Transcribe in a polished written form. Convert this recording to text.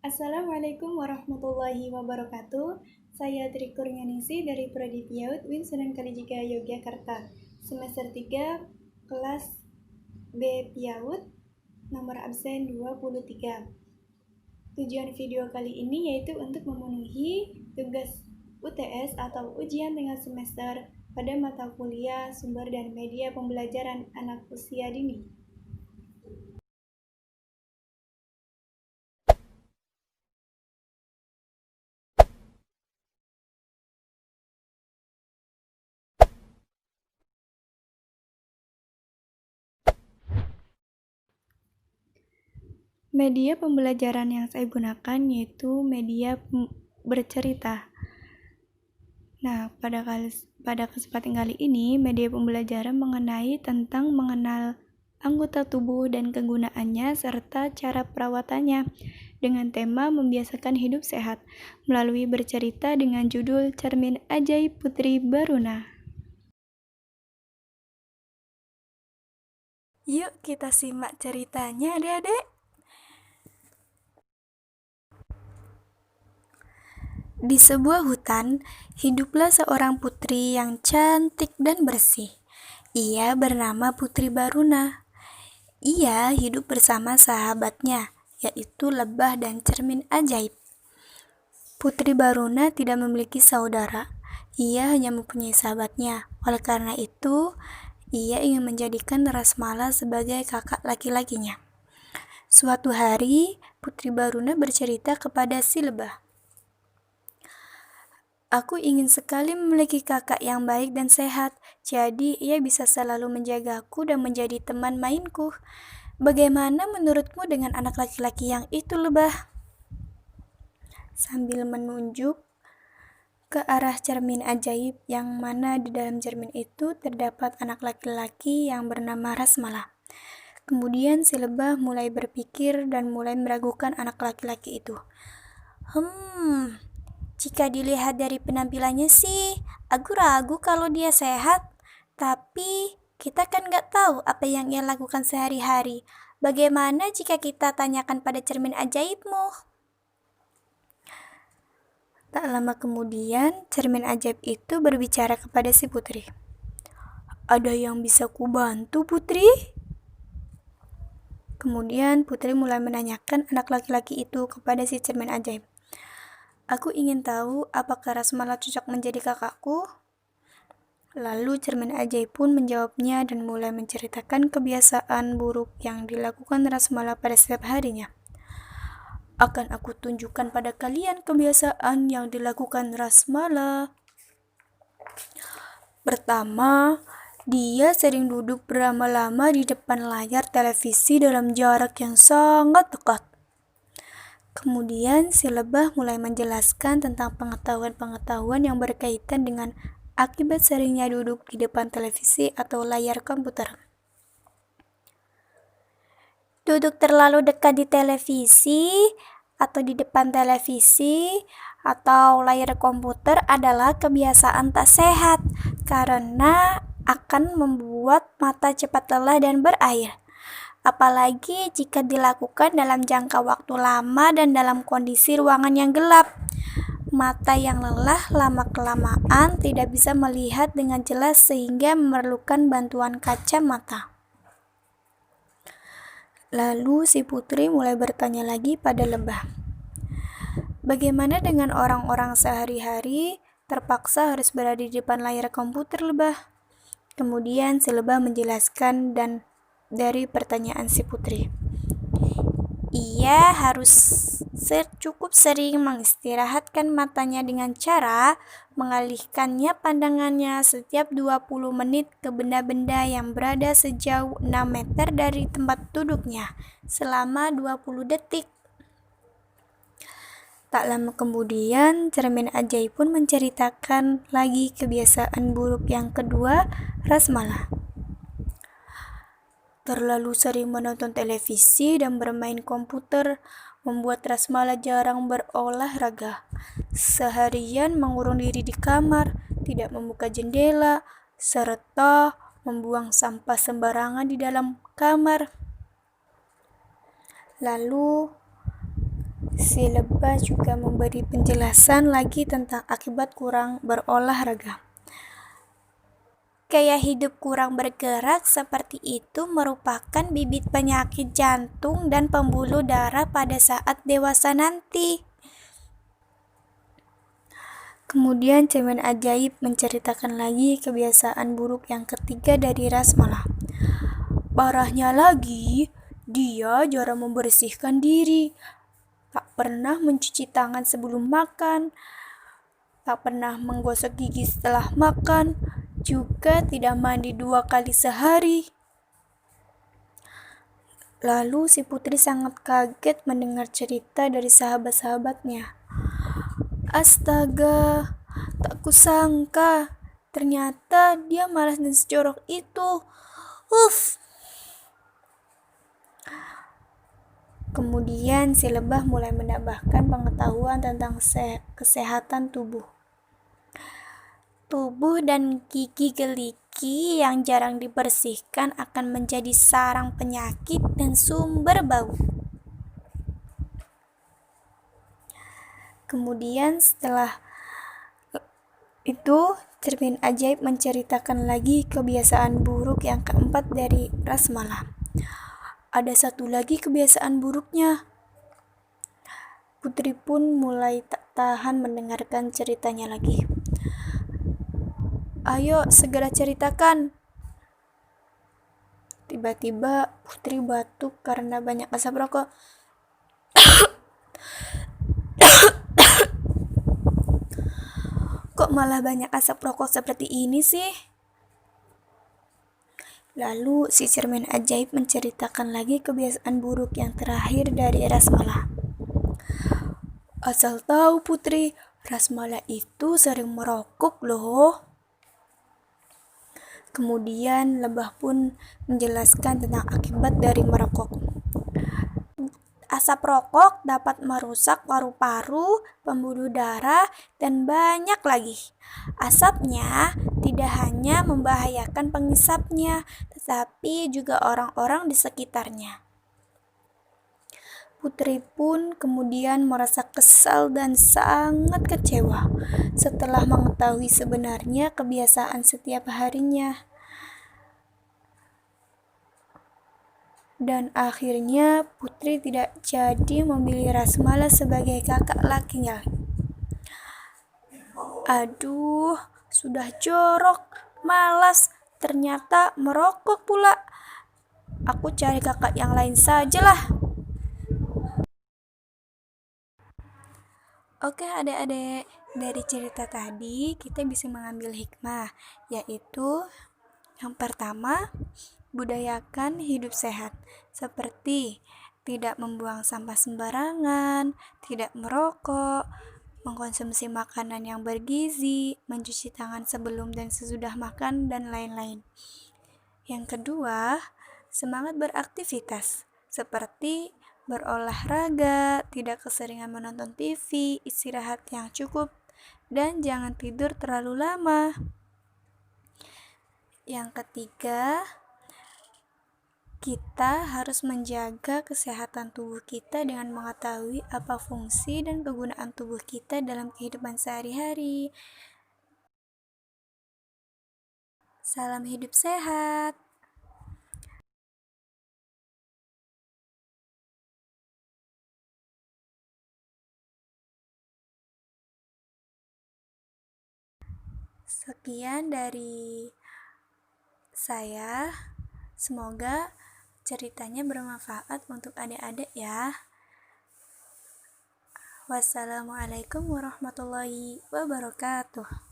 Assalamualaikum warahmatullahi wabarakatuh. Saya Tri Kurnianingsih dari Prodi PIAUD UIN Sunan Kalijaga Yogyakarta. Semester 3 kelas B PIAUD, nomor absen 23. Tujuan video kali ini yaitu untuk memenuhi tugas UTS atau ujian tengah semester pada mata kuliah sumber dan media pembelajaran anak usia dini. Media pembelajaran yang saya gunakan yaitu media bercerita. Nah, pada kesempatan kali ini, media pembelajaran tentang mengenal anggota tubuh dan kegunaannya serta cara perawatannya dengan tema membiasakan hidup sehat melalui bercerita dengan judul Cermin Ajaib Putri Baruna. Yuk kita simak ceritanya, adik-adik. Di sebuah hutan, hiduplah seorang putri yang cantik dan bersih. Ia bernama Putri Baruna. Ia hidup bersama sahabatnya, yaitu lebah dan cermin ajaib. Putri Baruna tidak memiliki saudara. Ia hanya mempunyai sahabatnya. Oleh karena itu, ia ingin menjadikan Rasmala sebagai kakak laki-lakinya. Suatu hari, Putri Baruna bercerita kepada si lebah. Aku ingin sekali memiliki kakak yang baik dan sehat, jadi ia bisa selalu menjagaku dan menjadi teman mainku. Bagaimana menurutmu dengan anak laki-laki yang itu, lebah? Sambil menunjuk ke arah cermin ajaib yang mana di dalam cermin itu terdapat anak laki-laki yang bernama Rasmala. Kemudian si lebah mulai berpikir dan mulai meragukan anak laki-laki itu. Jika dilihat dari penampilannya sih, aku ragu kalau dia sehat. Tapi kita kan gak tahu apa yang ia lakukan sehari-hari. Bagaimana jika kita tanyakan pada cermin ajaibmu? Tak lama kemudian, cermin ajaib itu berbicara kepada si putri. Ada yang bisa kubantu, Putri? Kemudian putri mulai menanyakan anak laki-laki itu kepada si cermin ajaib. Aku ingin tahu apakah Rasmala cocok menjadi kakakku? Lalu cermin ajaib pun menjawabnya dan mulai menceritakan kebiasaan buruk yang dilakukan Rasmala pada setiap harinya. Akan aku tunjukkan pada kalian kebiasaan yang dilakukan Rasmala. Pertama, dia sering duduk berlama-lama di depan layar televisi dalam jarak yang sangat dekat. Kemudian si lebah mulai menjelaskan tentang pengetahuan-pengetahuan yang berkaitan dengan akibat seringnya duduk di depan televisi atau layar komputer. Duduk terlalu dekat di televisi atau di depan televisi atau layar komputer adalah kebiasaan tak sehat karena akan membuat mata cepat lelah dan berair. Apalagi jika dilakukan dalam jangka waktu lama dan dalam kondisi ruangan yang gelap. Mata yang lelah lama-kelamaan tidak bisa melihat dengan jelas sehingga memerlukan bantuan kacamata. Lalu si putri mulai bertanya lagi pada lebah. Bagaimana dengan orang-orang sehari-hari terpaksa harus berada di depan layar komputer, lebah? Kemudian si lebah menjelaskan dan dari pertanyaan si putri. Ia harus cukup sering mengistirahatkan matanya dengan cara mengalihkannya pandangannya setiap 20 menit ke benda-benda yang berada sejauh 6 meter dari tempat duduknya selama 20 detik. Tak lama kemudian, cermin ajaib pun menceritakan lagi kebiasaan buruk yang kedua Rasmala. Terlalu sering menonton televisi dan bermain komputer membuat Rasmala jarang berolahraga. Seharian mengurung diri di kamar, tidak membuka jendela, serta membuang sampah sembarangan di dalam kamar. Lalu Si lebah juga memberi penjelasan lagi tentang akibat kurang berolahraga. Gaya hidup kurang bergerak seperti itu merupakan bibit penyakit jantung dan pembuluh darah pada saat dewasa nanti. Kemudian cermin ajaib menceritakan lagi kebiasaan buruk yang ketiga dari Rasmalah. Parahnya lagi, dia jarang membersihkan diri, tak pernah mencuci tangan sebelum makan, tak pernah menggosok gigi setelah makan, juga tidak mandi 2 kali sehari. Lalu si putri sangat kaget mendengar cerita dari sahabat-sahabatnya. Astaga, tak kusangka, ternyata dia malas dan sejorok itu. Uff. Kemudian si lebah mulai menambahkan pengetahuan tentang kesehatan tubuh. Tubuh dan gigi geligi yang jarang dibersihkan akan menjadi sarang penyakit dan sumber bau. Kemudian setelah itu, cermin ajaib menceritakan lagi kebiasaan buruk yang keempat dari Rasmalah. Ada satu lagi kebiasaan buruknya. Putri pun mulai tak tahan mendengarkan ceritanya lagi. Ayo, segera ceritakan. Tiba-tiba Putri batuk karena banyak asap rokok. Kok malah banyak asap rokok seperti ini sih? Lalu si cermin ajaib menceritakan lagi kebiasaan buruk yang terakhir dari Rasmalah. Asal tahu Putri, Rasmalah itu sering merokok loh. Kemudian lebah pun menjelaskan tentang akibat dari merokok. Asap rokok dapat merusak paru-paru, pembuluh darah, dan banyak lagi. Asapnya tidak hanya membahayakan penghisapnya, tetapi juga orang-orang di sekitarnya. Putri pun kemudian merasa kesal dan sangat kecewa setelah mengetahui sebenarnya kebiasaan setiap harinya. Dan akhirnya Putri tidak jadi memilih Rasmalah sebagai kakak lakinya. Aduh, sudah jorok, malas, ternyata merokok pula. Aku cari kakak yang lain sajalah. Oke adik-adik, dari cerita tadi kita bisa mengambil hikmah, yaitu yang pertama, budayakan hidup sehat, seperti tidak membuang sampah sembarangan, tidak merokok, mengkonsumsi makanan yang bergizi, mencuci tangan sebelum dan sesudah makan, dan lain-lain. Yang kedua, semangat beraktivitas, seperti berolahraga, tidak keseringan menonton TV, istirahat yang cukup, dan jangan tidur terlalu lama. Yang ketiga, kita harus menjaga kesehatan tubuh kita dengan mengetahui apa fungsi dan kegunaan tubuh kita dalam kehidupan sehari-hari. Salam hidup sehat. Sekian dari saya. Semoga ceritanya bermanfaat untuk adik-adik ya. Wassalamualaikum warahmatullahi wabarakatuh.